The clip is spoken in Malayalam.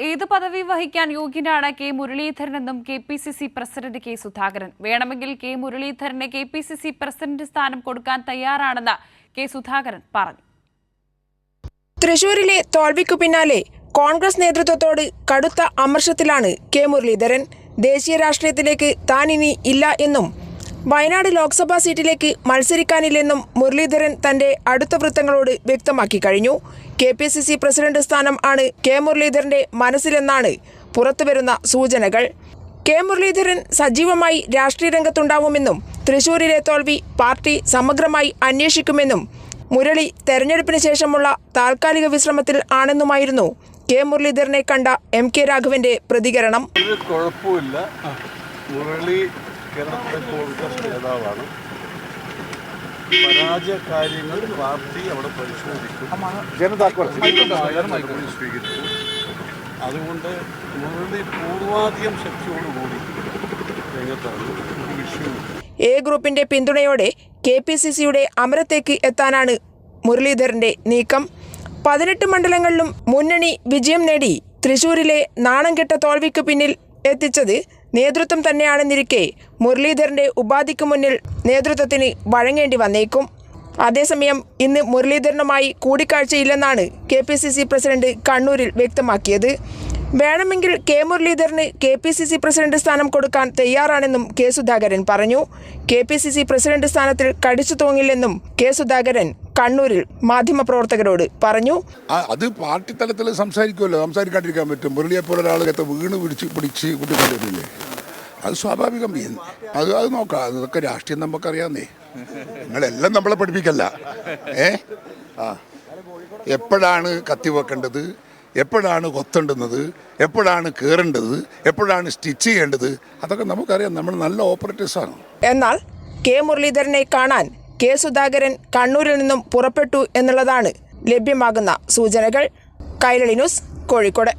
ഏത് പദവി വഹിക്കാൻ യോഗ്യനാണ് കെ മുരളീധരനെന്നും കെ.പി.സി.സി പ്രസിഡന്റ് കെ സുധാകരൻ. വേണമെങ്കിൽ കെ മുരളീധരന് കെ.പി.സി.സി പ്രസിഡന്റ് സ്ഥാനം കൊടുക്കാൻ തയ്യാറാണെന്ന് കെ സുധാകരൻ പറഞ്ഞു. തൃശൂരിലെ തോൽവിക്കു പിന്നാലെ കോൺഗ്രസ് നേതൃത്വത്തോട് കടുത്ത അമർഷത്തിലാണ് കെ മുരളീധരൻ. ദേശീയ രാഷ്ട്രീയത്തിലേക്ക് താൻ ഇനി ഇല്ല എന്നും വയനാട് ലോക്സഭാ സീറ്റിലേക്ക് മത്സരിക്കാനില്ലെന്നും മുരളീധരൻ തന്റെ അടുത്ത വൃത്തങ്ങളോട് വ്യക്തമാക്കി കഴിഞ്ഞു. കെ.പി.സി.സി പ്രസിഡന്റ് സ്ഥാനം ആണ് കെ മുരളീധരന്റെ മനസ്സിലെന്നാണ് പുറത്തുവരുന്ന സൂചനകൾ. കെ മുരളീധരൻ സജീവമായി രാഷ്ട്രീയ രംഗത്തുണ്ടാവുമെന്നും തൃശൂരിലെ തോൽവി പാർട്ടി സമഗ്രമായി അന്വേഷിക്കുമെന്നും മുരളി തെരഞ്ഞെടുപ്പിന് ശേഷമുള്ള താൽക്കാലിക വിശ്രമത്തിൽ ആണെന്നുമായിരുന്നു കെ മുരളീധരനെ കണ്ട എം.കെ. രാഘവന്റെ പ്രതികരണം. കേരളത്തിലെ കോൺഗ്രസ് നേതാവാണ്. പരാജയ കാര്യങ്ങൾ പാർട്ടി അവിടെ പരിശോധിക്കും, സ്വീകരിക്കും. അതുകൊണ്ട് മുരളി പൂർവാധികം ശക്തിയോടുകൂടി രംഗത്താണ്. എ ഗ്രൂപ്പിന്റെ പിന്തുണയോടെ കെ.പി.സി.സിയുടെ അമരത്തേക്ക് എത്താനാണ് മുരളീധരന്റെ നീക്കം. 18 മണ്ഡലങ്ങളിലും മുന്നണി വിജയം നേടി തൃശൂരിലെ നാണംകെട്ട തോൽവിക്ക് പിന്നിൽ എത്തിച്ചത് നേതൃത്വം തന്നെയാണെന്നിരിക്കെ മുരളീധരന്റെ ഉപാധിക്ക് മുന്നിൽ നേതൃത്വത്തിന് വഴങ്ങേണ്ടി വന്നേക്കും. അതേസമയം ഇന്ന് മുരളീധരനുമായി കൂടിക്കാഴ്ചയില്ലെന്നാണ് കെ.പി.സി.സി പ്രസിഡന്റ് കണ്ണൂരിൽ വ്യക്തമാക്കിയത്. വേണമെങ്കിൽ കെ മുരളീധരന് കെ.പി.സി.സി പ്രസിഡന്റ് സ്ഥാനം കൊടുക്കാൻ തയ്യാറാണെന്നും കെ സുധാകരൻ പറഞ്ഞു. കെ.പി.സി.സി പ്രസിഡന്റ് സ്ഥാനത്തിൽ കടിച്ചു തൂങ്ങില്ലെന്നും കെ സുധാകരൻ കണ്ണൂരിൽ മാധ്യമപ്രവർത്തകരോട് പറഞ്ഞു. അത് പാർട്ടി തലത്തിൽ സംസാരിക്കുമല്ലോ, സംസാരിക്കാണ്ടിരിക്കാൻ പറ്റും. മുരളിയെ പോലെ ഒരാളെ വീണ് പിടിച്ച് കൂട്ടിക്കൊണ്ടിരുന്നില്ലേ, അത് സ്വാഭാവികം. അത് നോക്കാം, അതൊക്കെ രാഷ്ട്രീയം നമുക്കറിയാന്നേ. നിങ്ങളെല്ലാം നമ്മളെ പഠിപ്പിക്കല്ല. എപ്പോഴാണ് കത്തി വെക്കേണ്ടത്, എപ്പോഴാണ് കൊത്തേണ്ടുന്നത്, എപ്പോഴാണ് കയറേണ്ടത്, എപ്പോഴാണ് സ്റ്റിച്ച് ചെയ്യേണ്ടത്, അതൊക്കെ നമുക്കറിയാം. നമ്മൾ നല്ല ഓപ്പറേറ്റേഴ്സാണ്. എന്നാൽ കെ മുരളീധരനെ കാണാൻ കെ സുധാകരൻ കണ്ണൂരിൽ നിന്നും പുറപ്പെട്ടു എന്നുള്ളതാണ് ലഭ്യമാകുന്ന സൂചനകൾ. കൈരളി ന്യൂസ്, കോഴിക്കോട്.